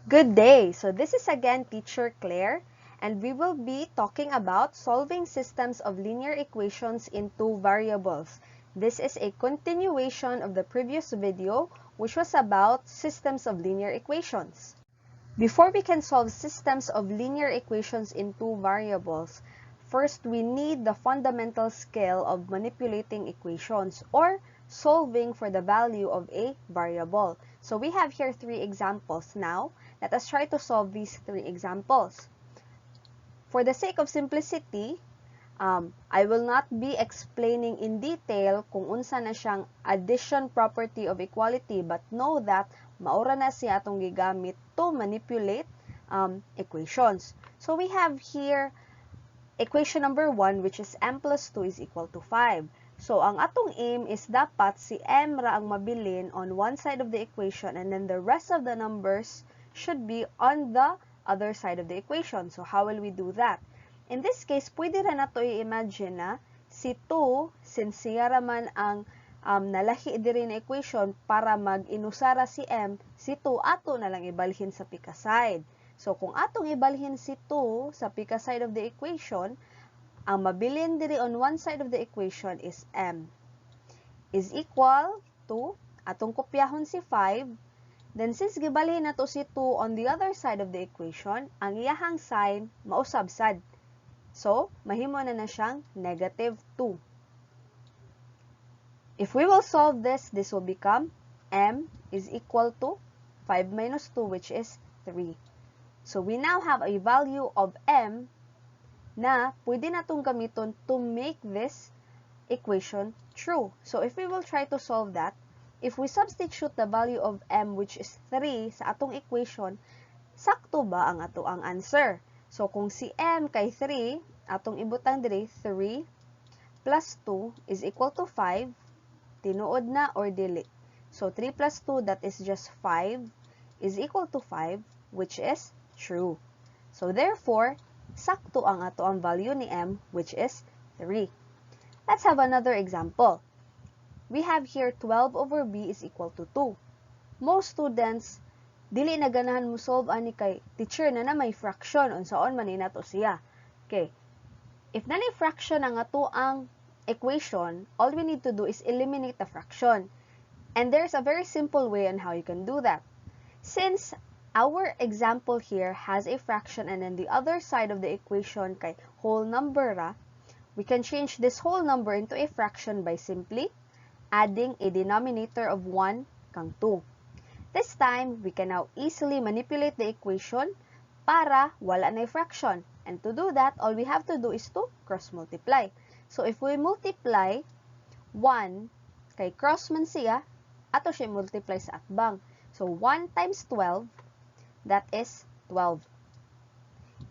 Good day! So this is again Teacher Claire, and we will be talking about solving systems of linear equations in two variables. This is a continuation of the previous video, which was about systems of linear equations. Before we can solve systems of linear equations in two variables, first we need the fundamental skill of manipulating equations or solving for the value of a variable. So we have here three examples. Now, let us try to solve these three examples. For the sake of simplicity, I will not be explaining in detail kung unsa na siyang addition property of equality, but know that maura na siya atong gigamit to manipulate equations. So we have here equation number 1, which is m plus 2 is equal to 5. So, ang atong aim is dapat si m ra ang mabilin on one side of the equation, and then the rest of the numbers should be on the other side of the equation. So, how will we do that? In this case, pwede ra nato i-imagine na si 2, since siya raman ang nalahi diri na equation para mag-inusara si m, si 2 ato na lang ibalhin sa pika side. So, kung atong ibalhin si 2 sa pika side of the equation, ang mabilin diri on one side of the equation is m is equal to, atong kopyahon si 5, then since gibalhin nato si 2 on the other side of the equation, ang iyahang sign mausab sad. So, mahimo na siyang negative 2. If we will solve this, this will become m is equal to 5 minus 2, which is 3. So, we now have a value of m na pwede natong gamiton to make this equation true. So, if we will try to solve that, if we substitute the value of m, which is 3, sa atong equation, sakto ba ang ato ang answer? So, kung si m kay 3, atong ibutang diri, 3 plus 2 is equal to 5, tinuod na or dili. So, 3 plus 2, that is just 5, is equal to 5, which is true. So, therefore, sakto ang ato ang value ni m, which is 3. Let's have another example. We have here 12 over b is equal to 2. Most students, dili na ganahan mo solve ani kay teacher na may fraction, unsaon man nato siya. Okay. If nani fraction ang ato ang equation, all we need to do is eliminate the fraction. And there's a very simple way on how you can do that. Since our example here has a fraction and then the other side of the equation kay whole number ra, we can change this whole number into a fraction by simply adding a denominator of 1 kang 2. This time, we can now easily manipulate the equation para wala na fraction. And to do that, all we have to do is to cross multiply. So if we multiply 1 kay cross man siya, ato siya multiply sa atbang. So 1 times 12, that is 12,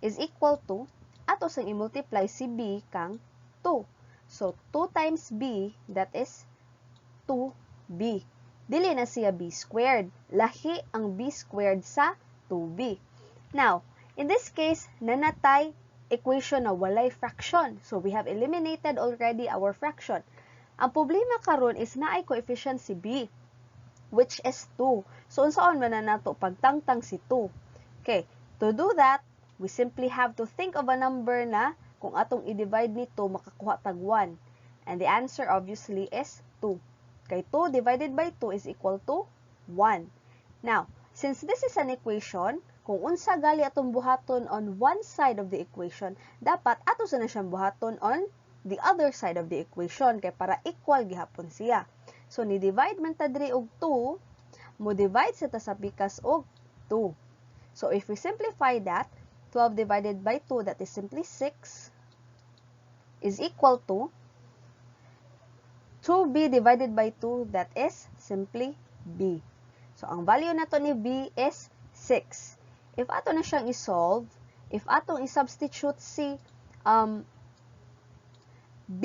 is equal to, ato sang i-multiply si b kang 2. So, 2 times b, that is 2b. Dili na siya b squared. Lahi ang b squared sa 2b. Now, in this case, nanatay equation na walay fraction. So, we have eliminated already our fraction. Ang problema karon is naay coefficient si b, which is 2. So, unsaon man na nato pagtangtang si 2? Okay, to do that, we simply have to think of a number na kung atong i-divide nito, makakuha tag 1. And the answer obviously is 2. Kay 2 divided by 2 is equal to 1. Now, since this is an equation, kung unsa gali atong buhaton on one side of the equation, dapat ato sa na siyang buhaton on the other side of the equation kay para equal gihapon siya. So, ni-divide man ta diri og 2, mo-divide sa ta sa pikas og 2. So, if we simplify that, 12 divided by 2, that is simply 6, is equal to 2b divided by 2, that is simply b. So, ang value nato ni b is 6. If ato na siyang isolve, if atong i-substitute si b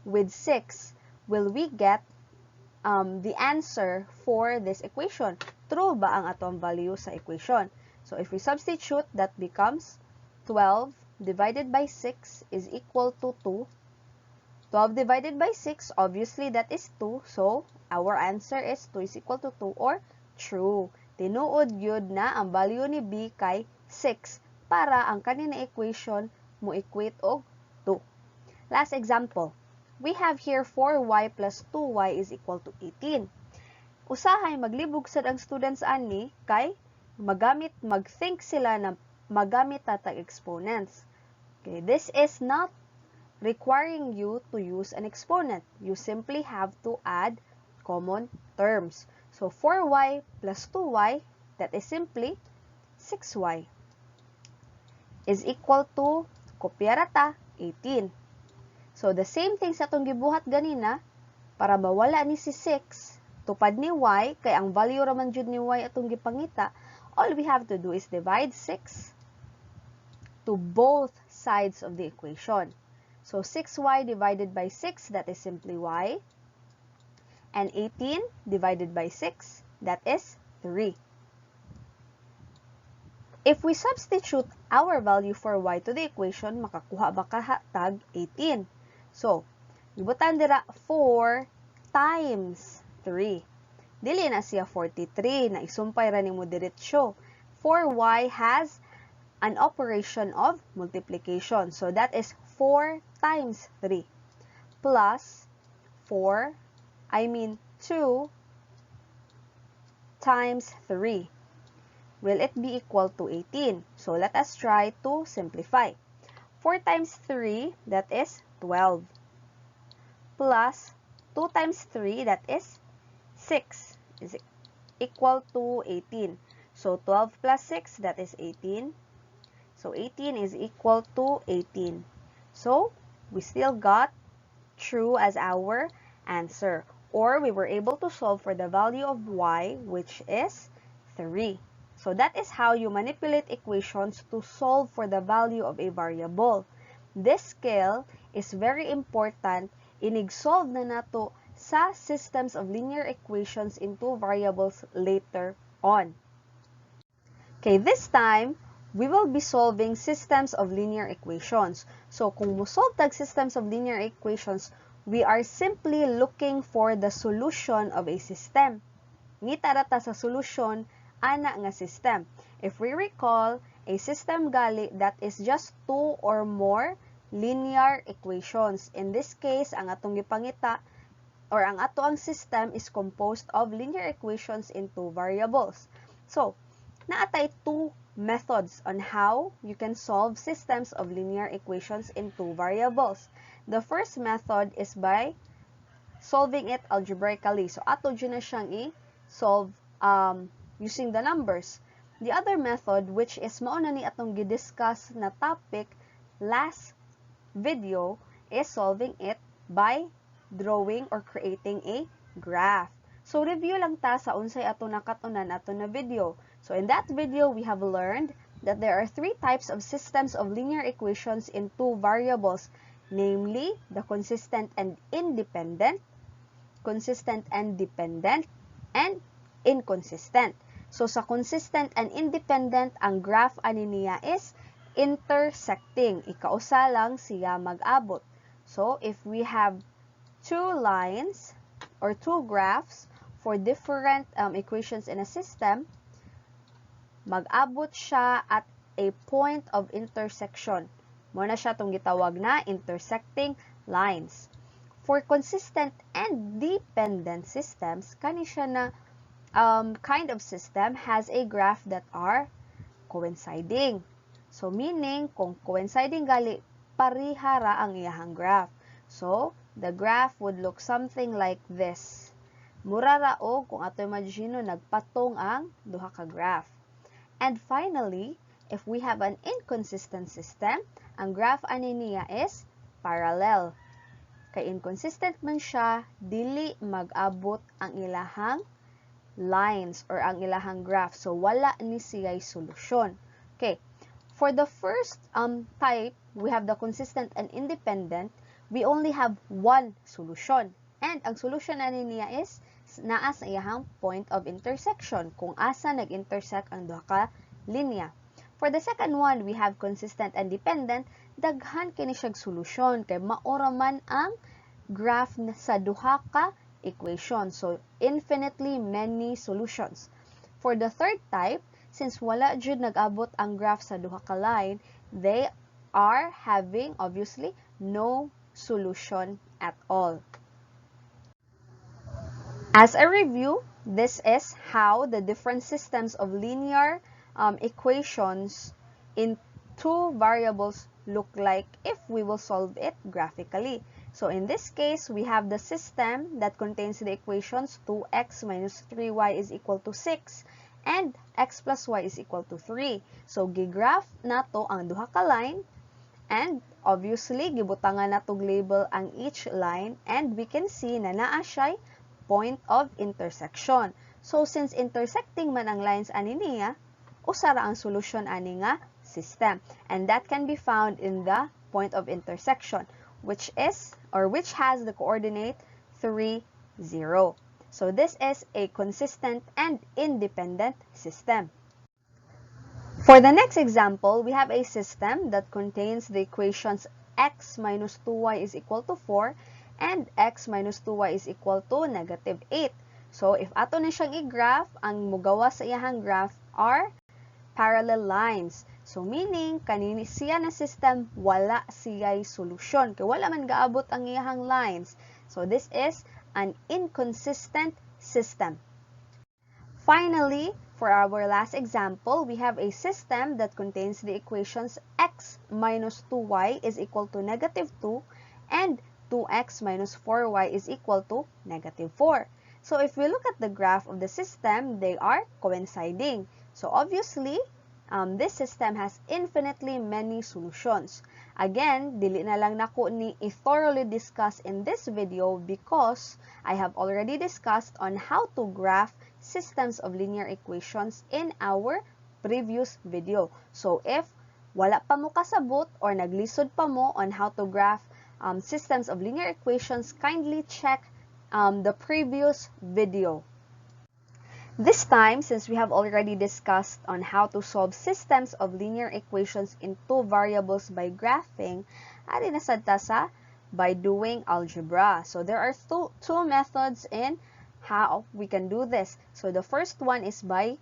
with 6, will we get the answer for this equation? True ba ang atong value sa equation? So, if we substitute, that becomes 12 divided by 6 is equal to 2. 12 divided by 6, obviously that is 2. So, our answer is 2 is equal to 2 or true. tinuod yun na ang value ni b kay 6 para ang kanina equation mo equate og 2. Last example, we have here 4y plus 2y is equal to 18. Usahay maglibog sad ang students ani kay mag-think sila na magamit tatag exponents. Okay, this is not requiring you to use an exponent. You simply have to add common terms. So 4y plus 2y, that is simply 6y, is equal to, kopyarata, 18. So the same thing sa itong gibuhat ganina, para mawala ni si 6, tupad ni y, kay ang value raman jud ni y atong gipangita, all we have to do is divide 6 to both sides of the equation. So 6y divided by 6, that is simply y. And 18 divided by 6, that is 3. If we substitute our value for y to the equation, makakuha ba ka tag 18. So, ibutan dira 4 times 3. Dili na siya 43, na isumpay ra nimo diretsyo. 4y has an operation of multiplication. So, that is 4 times 3 plus 2 times 3. Will it be equal to 18? So, let us try to simplify. 4 times 3, that is 12. Plus 2 times 3, that is 6, is equal to 18. So, 12 plus 6, that is 18. So, 18 is equal to 18. So, we still got true as our answer. Or, we were able to solve for the value of y, which is 3. So, that is how you manipulate equations to solve for the value of a variable. This skill is very important. Inig-solve na nato sa systems of linear equations into variables later on. Okay, this time, we will be solving systems of linear equations. So, kung mo-solve tag systems of linear equations, we are simply looking for the solution of a system. Ngita rata sa solution, ana nga system. If we recall, a system gali that is just 2 or more linear equations. In this case, ang atong gipangita, or ang ato ang system is composed of linear equations in two variables. So, naatay two methods on how you can solve systems of linear equations in two variables. The first method is by solving it algebraically. So, ato dyan na siyang i-solve using the numbers. The other method, which is mauna ni atong gidiscuss na topic last video, is solving it by drawing or creating a graph. So, review lang ta sa unsay ato nakatunan ato na video. So, in that video, we have learned that there are three types of systems of linear equations in two variables, namely the consistent and independent, and inconsistent. So, sa consistent and independent, ang graph ani niya is intersecting. Ikausa lang siya mag-abot. So, if we have two lines or two graphs for different equations in a system, mag-abot siya at a point of intersection. Muna siya itong gitawag na intersecting lines. For consistent and dependent systems, kani siya na kind of system has a graph that are coinciding. So, meaning, kung coinciding gali, parihara ang iyahang graph. So, the graph would look something like this. Murara o kung ato imagino nagpatong ang duha ka graph. And finally, if we have an inconsistent system, ang graph ani niya is parallel. Kay inconsistent man siya, dili mag-abot ang ilahang lines or ang ilahang graph. So, wala ni siya'y solusyon. Okay. For the first type, we have the consistent and independent. We only have one solution. And ang solution ani niya is naa sa iyahang point of intersection, kung asa nag-intersect ang duha ka linya. For the second one, we have consistent and dependent. Daghan kini siyang solusyon kay maora man ang graph sa duha ka equation. So, infinitely many solutions. For the third type, since wala jud nag-abot ang graph sa duha ka line, they are having, obviously, no solution at all. As a review, this is how the different systems of linear equations in two variables look like if we will solve it graphically. So in this case, we have the system that contains the equations 2x minus 3y is equal to 6 and x plus y is equal to 3. So gigraph nato ang duha ka line, and obviously gibutangan natog label ang each line, and we can see na naa siya point of intersection. So since intersecting man ang lines ani niya, usara ang solution ani nga system, and that can be found in the point of intersection, which is or which has the coordinate 3, 0. So this is a consistent and independent system. For the next example, we have a system that contains the equations x minus 2y is equal to 4 and x minus 2y is equal to negative 8. So, if ato na siyang i-graph, ang mugawa sa iyahang graph are parallel lines. So, meaning, kanini siya na system, wala siya'y solusyon. Kaya wala man gaabot ang iyahang lines. So, this is an inconsistent system. Finally, for our last example, we have a system that contains the equations x minus 2y is equal to negative 2 and 2x minus 4y is equal to negative 4. So if we look at the graph of the system, they are coinciding. So obviously, this system has infinitely many solutions. Again, dili na lang nako ni thoroughly discuss in this video because I have already discussed on how to graph systems of linear equations in our previous video. So if wala pa mo kasabot or naglisod pa mo on how to graph systems of linear equations, kindly check the previous video. This time, since we have already discussed on how to solve systems of linear equations in two variables by graphing, ari nasad ta sa by doing algebra. So there are two methods in how we can do this. So the first one is by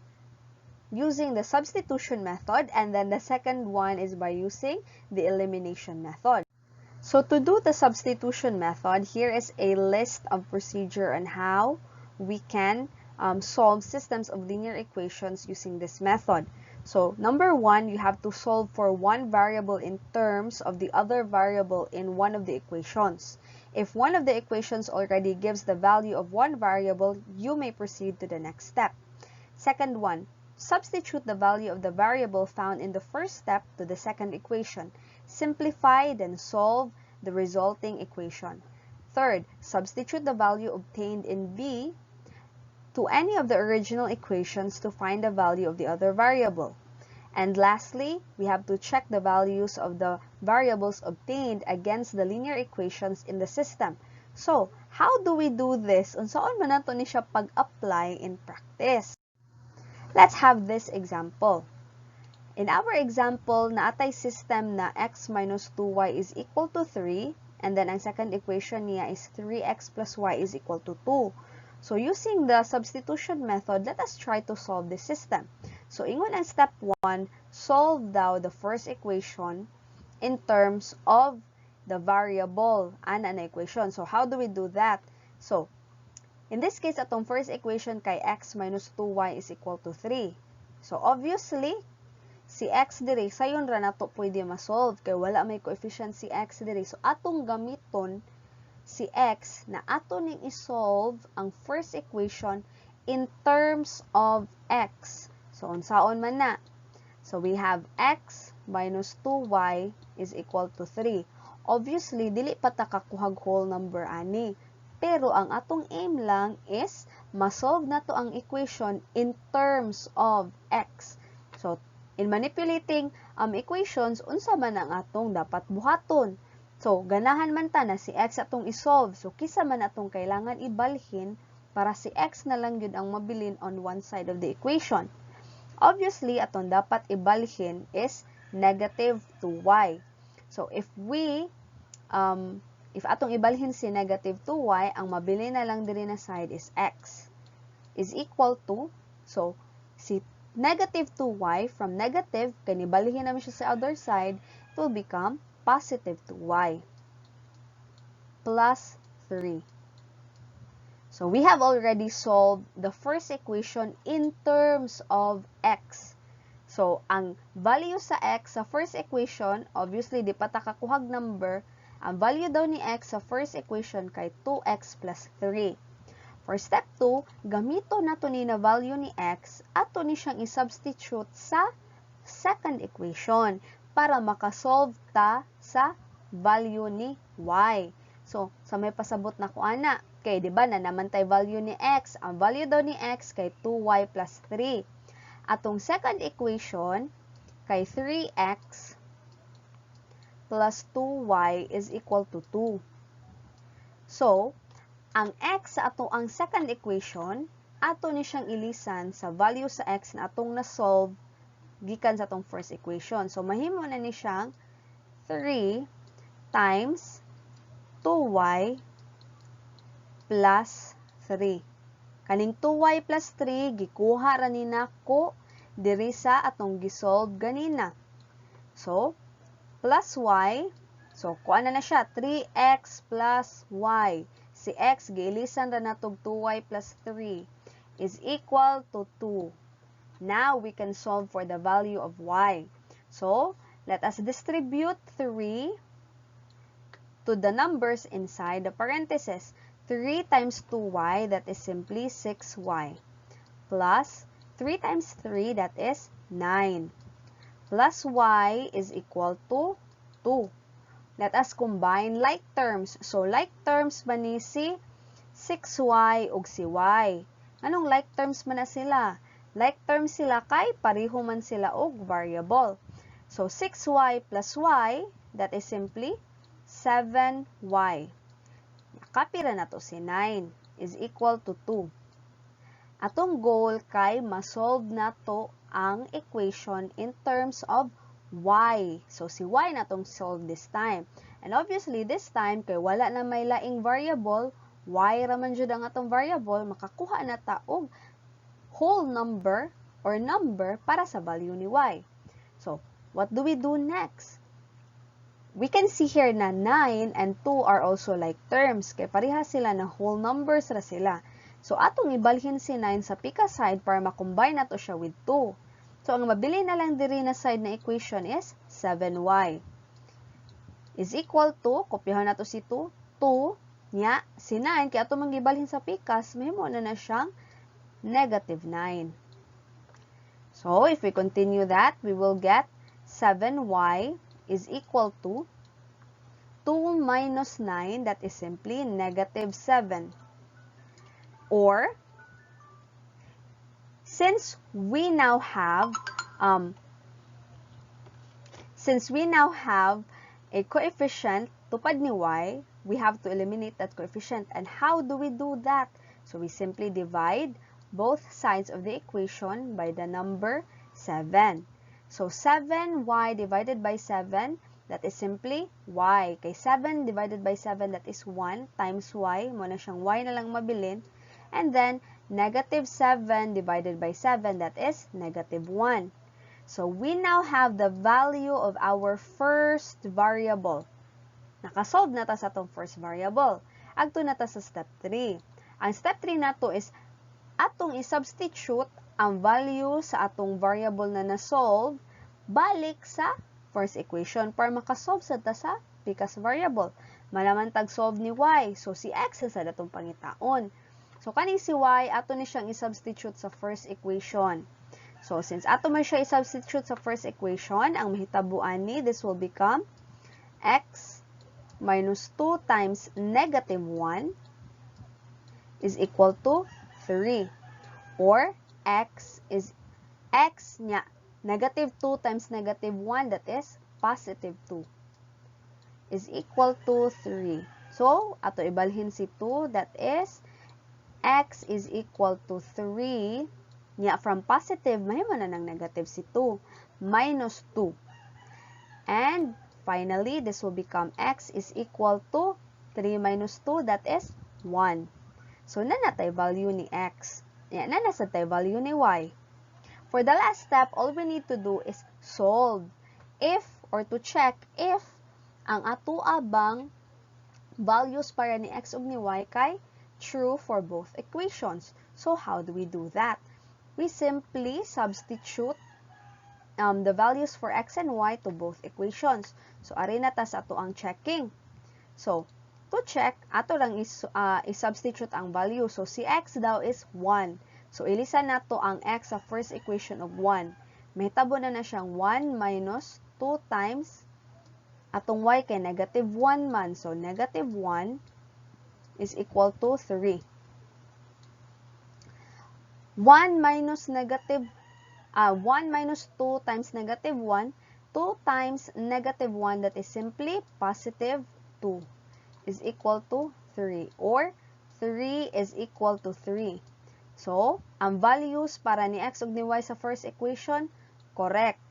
using the substitution method, and then the second one is by using the elimination method. So to do the substitution method, here is a list of procedure on how we can solve systems of linear equations using this method. So number one, you have to solve for one variable in terms of the other variable in one of the equations. If one of the equations already gives the value of one variable, you may proceed to the next step. Second one, substitute the value of the variable found in the first step to the second equation. Simplify, then solve the resulting equation. Third, substitute the value obtained in B to any of the original equations to find the value of the other variable. And lastly, we have to check the values of the variables obtained against the linear equations in the system. So, how do we do this? Unsaon man nato ni siya pag-apply in practice? Let's have this example. In our example, naatay system na x minus 2y is equal to 3, and then ang second equation niya is 3x plus y is equal to 2. So using the substitution method, let us try to solve this system. So ingon ang step 1, solve daw the first equation in terms of the variable ana na equation. So how do we do that? So in this case, atong first equation kay x minus 2y is equal to 3. So obviously, si x diri sayon ra nato pwede ma-solve kay wala may coefficient si x diri. So atong gamiton si x na ato ning i-solve ang first equation in terms of x. So unsaon man na? So we have x minus 2y is equal to 3. Obviously, dili pa ta kakuhag whole number ani. Pero ang atong aim lang is ma-solve nato ang equation in terms of x. So in manipulating equations, unsa man ang atong dapat buhaton? So, ganahan man ta na si x atong isolve. So, kisa man atong kailangan ibalhin para si x na lang yun ang mabilin on one side of the equation. Obviously, atong dapat ibalhin is negative 2y. So, if atong ibalhin si negative 2y, ang mabilin na lang diri na side is x is equal to, so, si negative 2y from negative, kanibalihin namin siya sa other side, it will become positive 2y plus 3. So we have already solved the first equation in terms of x. So ang value sa x sa first equation, obviously di pa ta kakuhag number, ang value daw ni x sa first equation kay 2x plus 3. For step 2, gamito na to ni na value ni x, ato ni siyang i-substitute sa second equation para makasolve ta sa value ni y. So, sa may pasabot na ko ana, kay di ba na naman tay value ni x, ang value daw ni x kay 2y plus 3. Atong second equation kay 3x plus 2y is equal to 2. So, ang x sa ato ang second equation, ato ni siyang ilisan sa value sa x na atong na-solve gikan sa atong first equation. So, mahimo na ni siyang 3 times 2y plus 3. Kaning 2y plus 3, gikuha ra ni nako diri sa atong gisolve ganina. So, plus y. So, kuha na siya. 3x plus y. Si x, giilisan ra natog 2y plus 3 is equal to 2. Now, we can solve for the value of y. So, let us distribute 3 to the numbers inside the parentheses. 3 times 2y, that is simply 6y. Plus 3 times 3, that is 9. Plus y is equal to 2. Let us combine like terms. So, like terms ba ni si 6y ug si y? Anong like terms man na sila? Like terms sila kay pareho man sila og variable. So, 6y plus y, that is simply 7y. Nakapira na to si 9 is equal to 2. Atong goal kay masolve na to ang equation in terms of y. So, si y na tong solve this time. And obviously, this time, kay wala na may laing variable, y raman jud ang atong variable, makakuha na ta og whole number or number para sa value ni y. So, what do we do next? We can see here na 9 and 2 are also like terms, kay pareha sila na whole numbers ra sila. So, atong ibalhin si 9 sa pika side para makombine nato siya with 2. So, ang mabili na lang diri na side na equation is 7y is equal to, kopyahan nato si 2, 2, nya, si 9, kaya atong mangibalhin sa pikas, mahimo na siyang negative 9. So, if we continue that, we will get 7y is equal to 2 minus 9, that is simply negative 7. Or, since we now have a coefficient tupad ni y, we have to eliminate that coefficient. And how do we do that? So, we simply divide both sides of the equation by the number 7. So, 7y divided by 7, that is simply y. Kay 7 divided by 7, that is 1 times y. Muna siyang y na lang mabilin. And then, negative 7 divided by 7, that is negative 1. So, we now have the value of our first variable. Nakasolve na ta sa atong first variable. Agto na ta sa step 3. Ang step 3 na to is atong i-substitute ang value sa atong variable na na-solve balik sa first equation para makasolve sa ta sa pikas variable. Malaman tag-solve ni y. So, si x sa datong pangitaon. So, kaning si y, ato ni siyang i-substitute sa first equation. So, since ato man siya i-substitute sa first equation, ang mahitabuan ni, this will become x minus 2 times negative 1 is equal to 3. Or, x niya, negative 2 times negative 1, that is positive 2, is equal to 3. So, ato ibalhin si 2, that is x is equal to 3. Niya, from positive, mahimo na ng negative si 2, minus 2. And, finally, this will become x is equal to 3 minus 2, that is 1. So, nanatay value ni x. Yan, nanasa tayo value ni y. For the last step, all we need to do is solve if or to check if ang ato abang values para ni x ug ni y kay true for both equations. So how do we do that? We simply substitute the values for x and y to both equations. So ari na ta sa ato ang checking. So to check, ato lang is-substitute ang value. So si x daw is 1. So ilisan nato ang x sa first equation of 1. Mahitabo na siyang 1 minus 2 times atong y kay negative 1 man. So negative 1 is equal to 3. 1 minus 2 times negative 1, 2 times negative 1, that is simply positive 2, is equal to 3, or 3 is equal to 3. So, ang values para ni x ug ni y sa first equation, correct.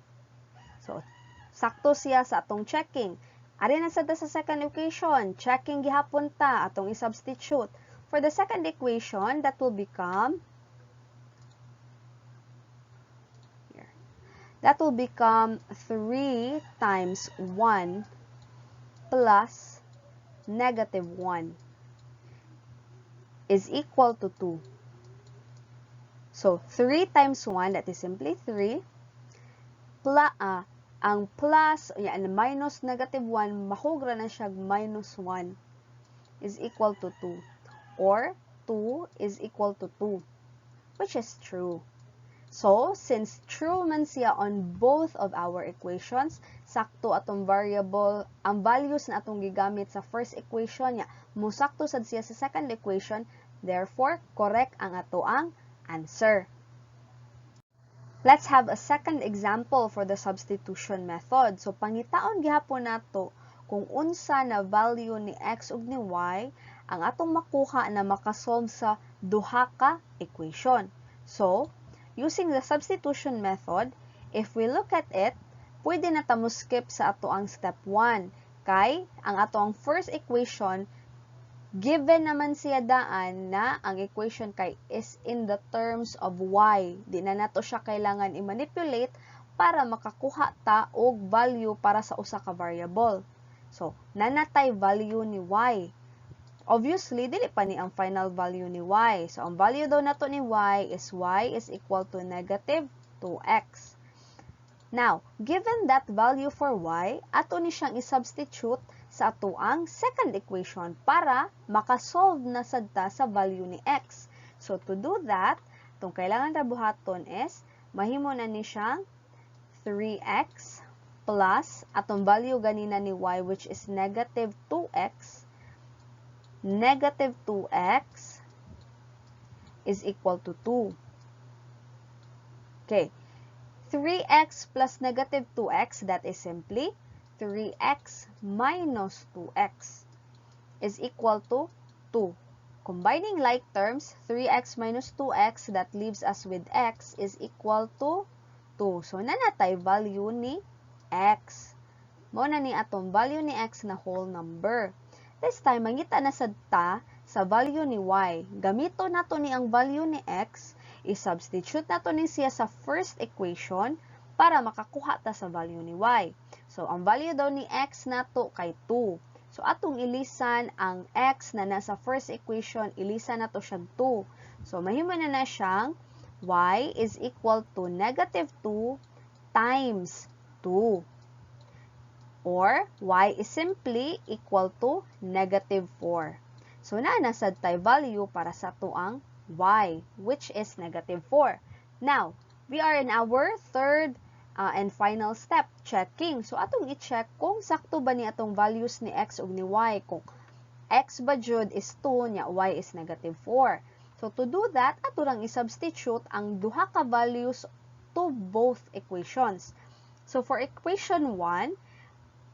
So, sakto siya sa atong checking. Ari na sa second equation, checking gihapon ta, atong i-substitute. For the second equation, that will become 3 times 1 plus negative 1 is equal to 2. So, 3 times 1, that is simply 3. Ang plus, minus negative 1, mahugra na siya minus 1 is equal to 2. Or, 2 is equal to 2, which is true. So, since true man siya on both of our equations, sakto atong variable, ang values na atong gigamit sa first equation niya, musakto sad siya sa second equation, therefore, correct ang ato ang answer. Let's have a second example for the substitution method. So, pangitaon gihapon nato kung unsa na value ni x ug ni y ang atong makuha na makasolve sa duha ka equation. So, using the substitution method, if we look at it, pwede na ta mo skip sa ato ang step 1. Kay, ang ato ang first equation, given naman siya daan na ang equation kay is in the terms of y. Di na nato siya kailangan i-manipulate para makakuha ta og value para sa usa ka variable. So, nanatay value ni y. Obviously, dili pa ni ang final value ni y. So, ang value daw nato ni y is equal to negative 2x. Now, given that value for y, ato ni siyang i-substitute sa ato ang second equation para makasolve na sad ta sa value ni x. So, to do that, itong kailangan ra buhaton is, mahimo na ni siyang 3x plus atong value ganina ni y, which is negative 2x. Negative 2x is equal to 2. Okay. 3x plus negative 2x, that is simply 3x minus 2x is equal to 2. Combining like terms, 3x minus 2x, that leaves us with x is equal to 2. So, nanatay value ni x. Mao na ni atong value ni x na whole number. This time, mangita na sad ta sa value ni y. Gamito nato ni ang value ni x, i-substitute nato ni siya sa first equation para makakuha ta sa value ni y. So, ang value daw ni x nato kay 2. So, atong ilisan ang x na nasa first equation, ilisan nato siyang 2. So, mahimo na siyang y is equal to negative 2 times 2. Or, y is simply equal to negative 4. So, nasad tay value para sa tuang y, which is negative 4. Now, we are in our third and final step, checking. So, atong i-check kung sakto ba ni atong values ni x ug ni y. Kung x ba jud is 2, nya y is negative 4. So, to do that, ato lang i-substitute ang duha ka values to both equations. So, for equation 1,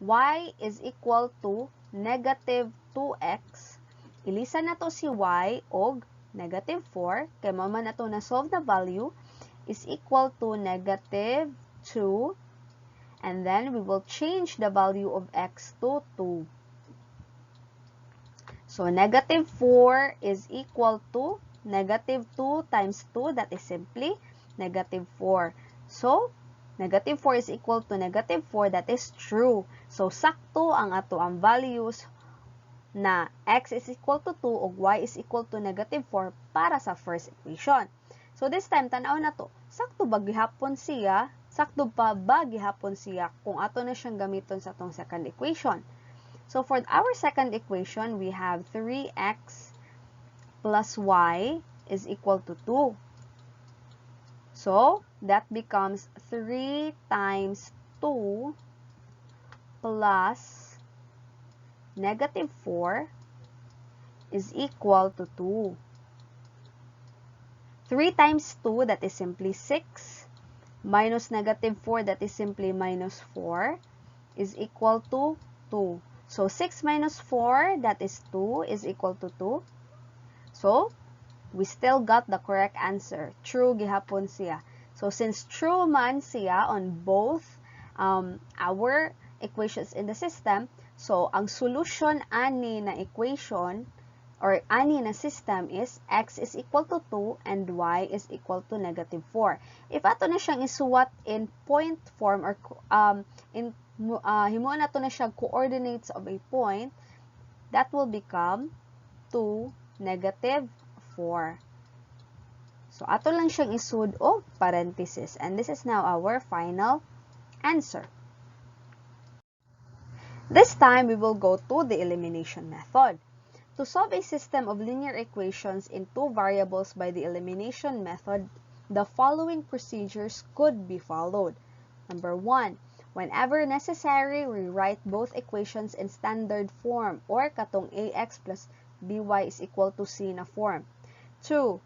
y is equal to negative 2x. Ilisan na to si y og negative 4. Kaya maman na to na solve na value is equal to negative 2. And then we will change the value of x to 2. So, negative 4 is equal to negative 2 times 2. That is simply negative 4. So, negative 4 is equal to negative 4. That is true. So, sakto ang ato ang values na x is equal to 2 o y is equal to negative 4 para sa first equation. So, this time, tanaw na to. Sakto ba gihapon siya? Sakto pa ba gihapon siya kung ato na siyang gamiton sa atong second equation? So, for our second equation, we have 3x plus y is equal to 2. So, that becomes 3 times 2 plus negative 4 is equal to 2. 3 times 2, that is simply 6, minus negative 4, that is simply minus 4, is equal to 2. So, 6 minus 4, that is 2, is equal to 2. So, we still got the correct answer. True gihapon siya. So, since true man siya on both our equations in the system, so, ang solution ani na equation or ani na system is x is equal to 2 and y is equal to negative 4. If ato na siyang isuwat in point form or himuon nato na siyang coordinates of a point, that will become 2, negative 4. So, ato lang siyang isud o parenthesis. And this is now our final answer. This time, we will go to the elimination method. To solve a system of linear equations in two variables by the elimination method, the following procedures could be followed. Number 1, whenever necessary, rewrite both equations in standard form or katong ax plus by is equal to c na form. 2,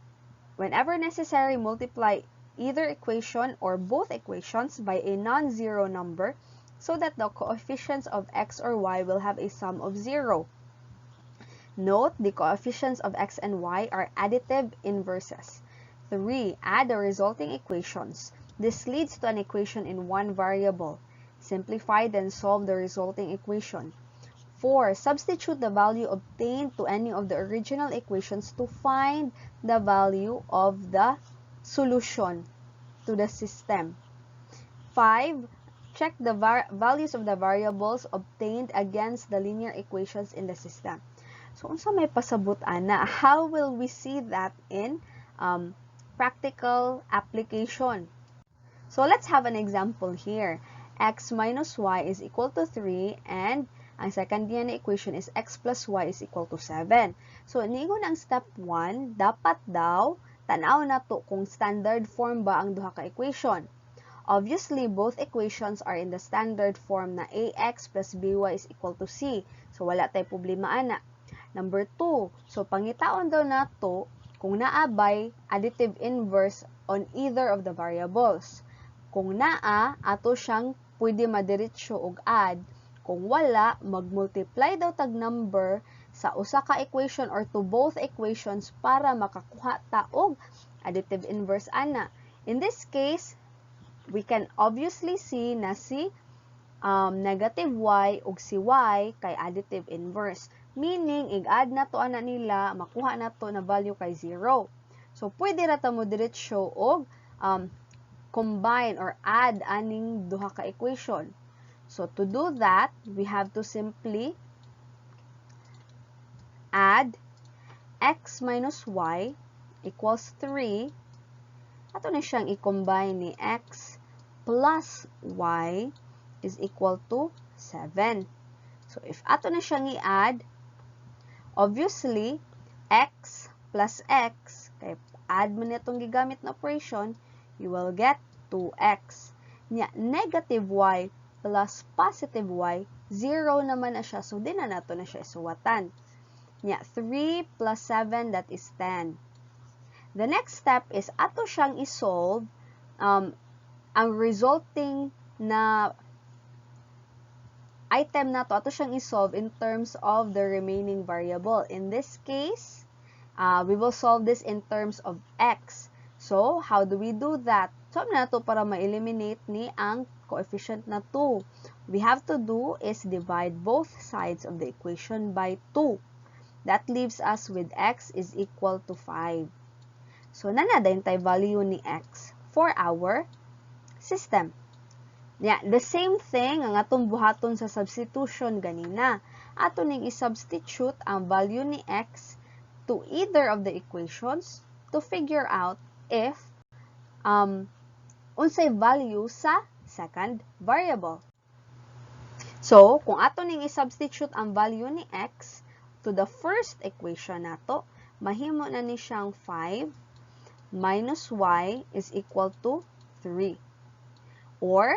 whenever necessary, multiply either equation or both equations by a non-zero number so that the coefficients of x or y will have a sum of 0. Note, the coefficients of x and y are additive inverses. 3. Add the resulting equations. This leads to an equation in one variable. Simplify, then solve the resulting equation. 4. Substitute the value obtained to any of the original equations to find the value of the solution to the system. 5. Check the values of the variables obtained against the linear equations in the system. So, unsa may pasabot ana? How will we see that in practical application? So, let's have an example here. X minus y is equal to 3 and ang second niya na equation is x plus y is equal to 7. So, niingon ang step 1, dapat daw tanaw na to kung standard form ba ang duha ka equation. Obviously, both equations are in the standard form na ax plus by is equal to c. So, wala tay problema ana. Number 2, so pangitaon daw na to kung naabay additive inverse on either of the variables. Kung naa, ato siyang pwede madiretsyo og add. Kung wala, mag-multiply daw tag number sa usa ka equation or to both equations para makakuha ta og additive inverse ana. In this case, we can obviously see na si negative y ug si y kay additive inverse. Meaning, i-add na to ana nila, makuha na to na value kay 0. So, pwede na ta mo diretsyo og combine or add aning duha ka equation. So, to do that, we have to simply add x minus y equals 3. Ato na siyang i-combine ni x plus y is equal to 7. So, if ato na siyang i-add, obviously, x plus x, kaya add mo na itong gigamit na operation, you will get 2x. Nya, negative y plus positive y, 0 naman na siya, so di na nato na siya isuwatan. Nya, 3 plus 7, that is 10. The next step is ato siyang isolve ang resulting na item na to, ato siyang isolve in terms of the remaining variable. In this case, we will solve this in terms of x. So, how do we do that? Solve na to para ma-eliminate ni ang coefficient na 2. We have to do is divide both sides of the equation by 2. That leaves us with x is equal to 5. So, nanadayin tayo value ni x, for our system. Yeah, the same thing ang atong buhaton sa substitution ganina. Ato ning i-substitute ang value ni x to either of the equations to figure out if unsay value sa second variable. So, kung ato ning i-substitute ang value ni x to the first equation nato, mahimo na ni siyang 5 minus y is equal to 3. Or,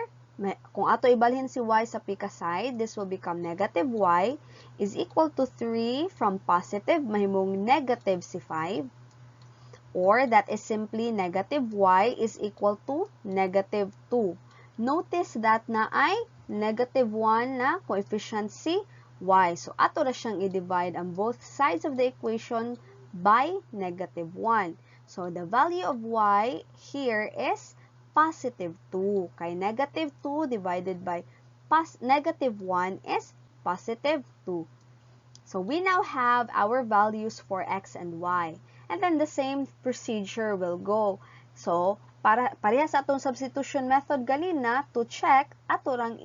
kung ato ibalhin si y sa pika side, this will become negative y is equal to 3 from positive, mahimong negative si 5. Or, that is simply negative y is equal to negative 2. Notice that na ay negative 1 na coefficient si y. So, ato na siyang i-divide ang both sides of the equation by negative 1. So, the value of y here is positive 2. Kay negative 2 divided by negative 1 is positive 2. So, we now have our values for x and y. And then the same procedure will go. So, parehas atong substitution method ganina to check ato rang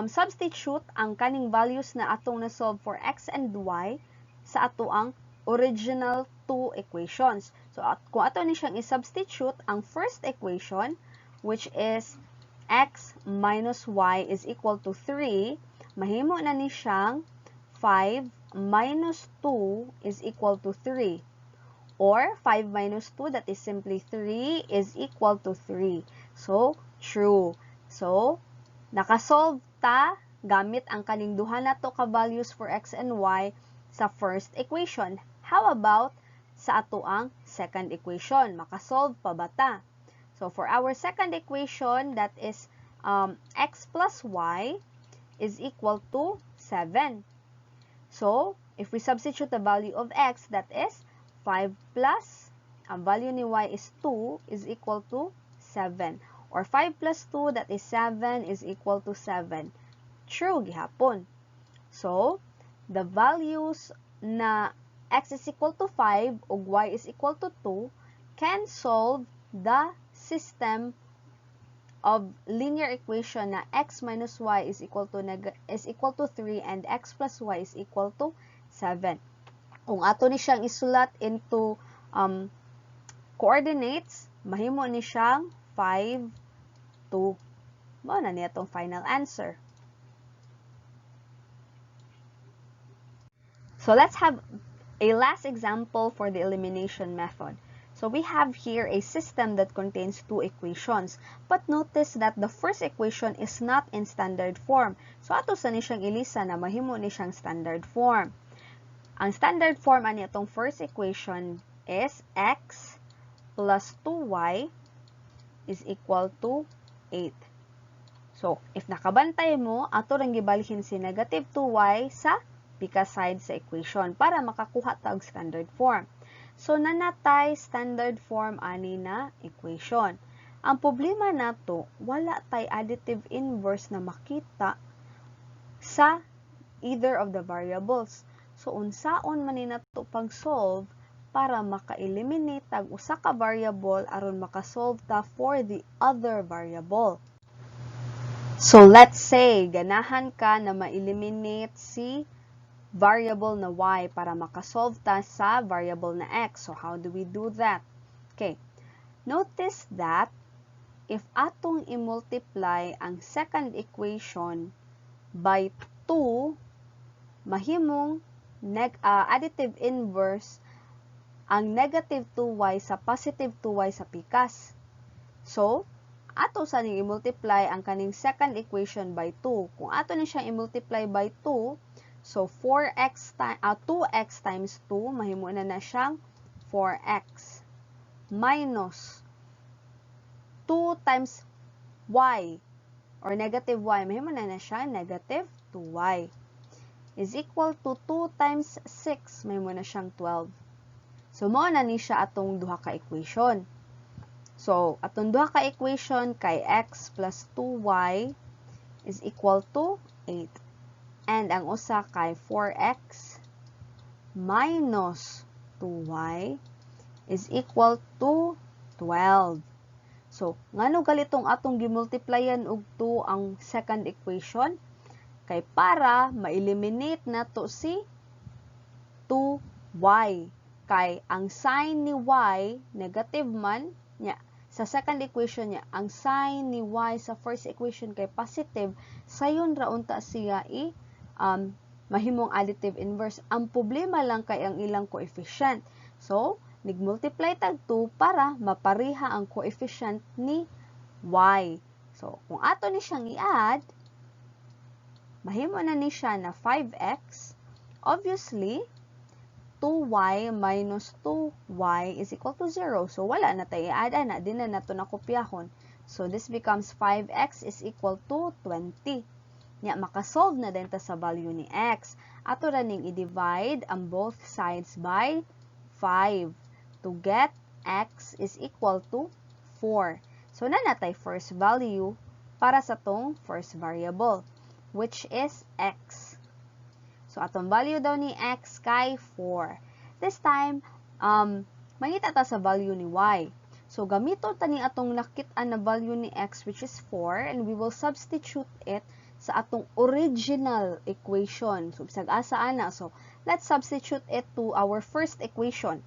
substitute ang kaning values na atong na-solve for x and y sa ato ang original two equations. So, kung ato ni siyang i-substitute ang first equation, which is x minus y is equal to 3, mahimo na ni siyang 5 minus 2 is equal to 3. Or 5 minus 2, that is simply 3, is equal to 3. So, true. So, nakasolve ta gamit ang kaning duha na to ka values for x and y sa first equation. How about sa ato ang second equation? Makasolve pa ba ta? So, for our second equation, that is x plus y is equal to 7. So, if we substitute the value of x, that is 5 plus, ang value ni y is 2, is equal to 7. Or 5 plus 2, that is 7, is equal to 7. True, gihapon. So, the values na x is equal to 5 ug y is equal to 2 can solve the system of linear equation na x minus y is equal to 3 and x plus y is equal to 7. Kung ato ni siyang isulat into coordinates, mahimo ni siyang 5, 2. Mao na niya itong final answer. So, let's have a last example for the elimination method. So, we have here a system that contains two equations. But notice that the first equation is not in standard form. So, ato sa ni siyang ilisa na mahimo ni siyang standard form. Ang standard form ani itong first equation is x plus 2y is equal to 8. So, if nakabantay mo, ato ring gibalhin si negative 2y sa pika side sa equation para makakuha ta og standard form. So, nanatay standard form ani na equation. Ang problema nato, wala tay additive inverse na makita sa either of the variables. So, unsaon man ni nato pag-solve para maka-eliminate tag usa ka variable aron makasolve ta for the other variable. So, let's say ganahan ka na ma-eliminate si variable na y para makasolve ta sa variable na x. So, how do we do that? Okay. Notice that if atong i-multiply ang second equation by 2, mahimong additive inverse ang negative 2y sa positive 2y sa pikas. So, ato sa ning i-multiply ang kaning second equation by 2. Kung ato ni siyang i-multiply by 2, so 2x times 2, mahimo na siyang 4x minus 2 times y or negative y, mahimo na siya negative 2y is equal to 2 times 6, mahimo na siyang 12. So, mao na ni siya atong duha ka equation. So, atong duha ka equation kay x plus 2y is equal to 8. And ang usa kay 4x minus 2y is equal to 12. So, ngano galitong atong gimultiplyan og 2 ang second equation? Kay para ma-eliminate nato si 2y. Kay ang sign ni y, negative man, nya, sa second equation niya, ang sign ni y sa first equation kay positive, sayon ra unta siya mahimong additive inverse. Ang problema lang kay ang ilang coefficient. So, nag-multiply tag 2 para mapariha ang coefficient ni y. So, kung ato ni siyang i-add, mahimo na ni siya na 5x. Obviously, 2y minus 2y is equal to 0. So, wala na tayo i-add na. Di na nato nakopyahon. So, this becomes 5x is equal to 20. Nya, makasolve na din ta sa value ni x. Ato ra ning i-divide ang both sides by 5 to get x is equal to 4. So, na natay first value para sa tong first variable, which is x. So, atong value daw ni x kay 4. This time, mangita ta sa value ni y. So, gamiton ta ni atong nakit-an na value ni x, which is 4, and we will substitute it sa atong original equation. So, bisag-asa ana. So, let's substitute it to our first equation.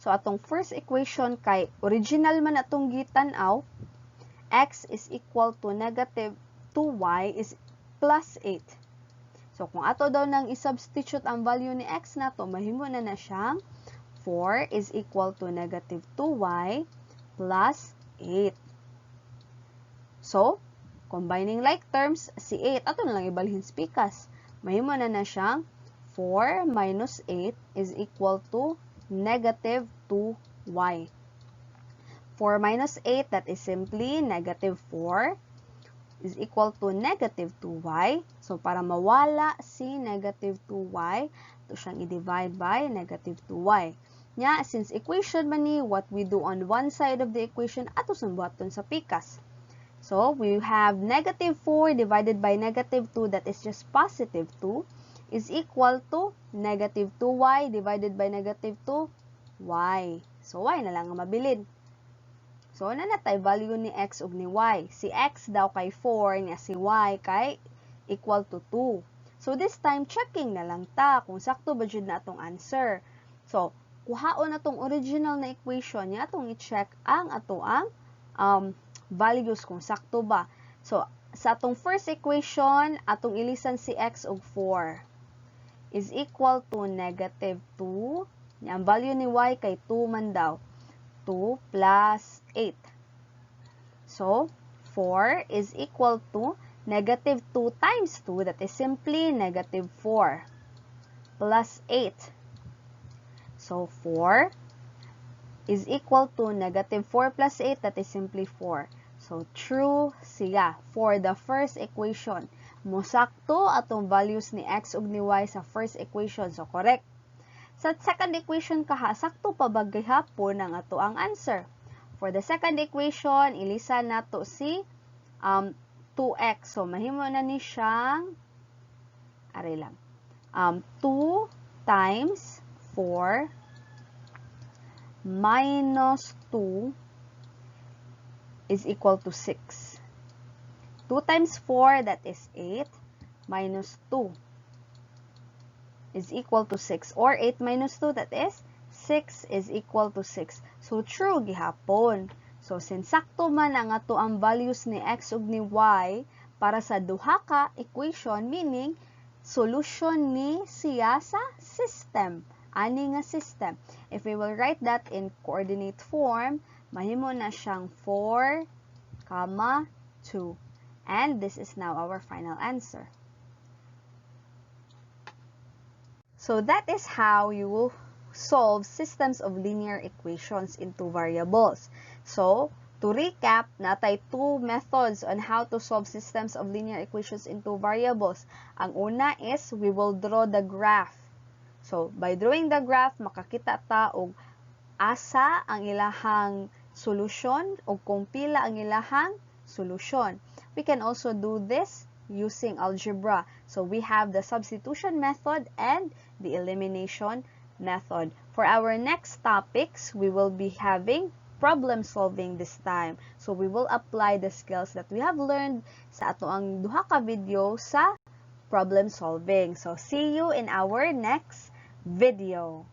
So, atong first equation kay original man atong gitanaw, x is equal to negative 2y is plus 8. So, kung ato daw nang i-substitute ang value ni x nato, mahimo na na siyang 4 is equal to negative 2y plus 8. So, combining like terms, si 8, ato na lang ibalhin sa pikas. Mahimo na na siyang 4 minus 8 is equal to negative 2y. 4 minus 8, that is simply negative 4, is equal to negative 2y. So, para mawala si negative 2y, ito siyang i-divide by negative 2y. Nya, since equation man ni, what we do on one side of the equation, ato sumbuhaton sa pikas. So, we have negative 4 divided by negative 2, that is just positive 2, is equal to negative 2y divided by negative 2y. So, y na lang ang mabilin. So, nanatay value ni x ug ni y. Si x daw kay 4, niya si y kay equal to 2. So, this time, checking na lang ta kung sakto ba dyan na atong answer. So, kuhaon na tong original na equation niya, atong i-check ang atoang values kung sakto ba. So, sa atong first equation, atong ilisan si x ug 4 is equal to negative 2. Ang value ni y kay 2 man daw. 2 plus 8. So, 4 is equal to negative 2 times 2, that is simply negative 4, plus 8. So, 4 is equal to negative 4 plus 8, that is simply 4. So, true siya for the first equation. Musakto atong values ni x ug ni y sa first equation. So, correct. Sa second equation kaha, sakto pa ba gihapon ang ato ang answer. For the second equation, ilisa nato si 2x. So, mahimo na ni siyang, aray lang, 2 times 4 minus 2 is equal to 6. 2 times 4, that is 8, minus 2 is equal to 6. Or 8 minus 2, that is 6 is equal to 6. So, true gihapon. So, since sakto man ang ato ang values ni x ug ni y para sa duha ka equation, meaning, solution ni siya sa system. Ani nga system. If we will write that in coordinate form, mahimo na siyang 4, 2. And this is now our final answer. So that is how you will solve systems of linear equations into variables. So, to recap, natay two methods on how to solve systems of linear equations into variables. Ang una is, we will draw the graph. So, by drawing the graph, makakita ta og asa ang ilahang solution o kung pila ang ilahang solution. We can also do this using algebra. So, we have the substitution method and the elimination method. For our next topics, we will be having problem solving this time. So we will apply the skills that we have learned sa ato ang duha ka video sa problem solving. So see you in our next video.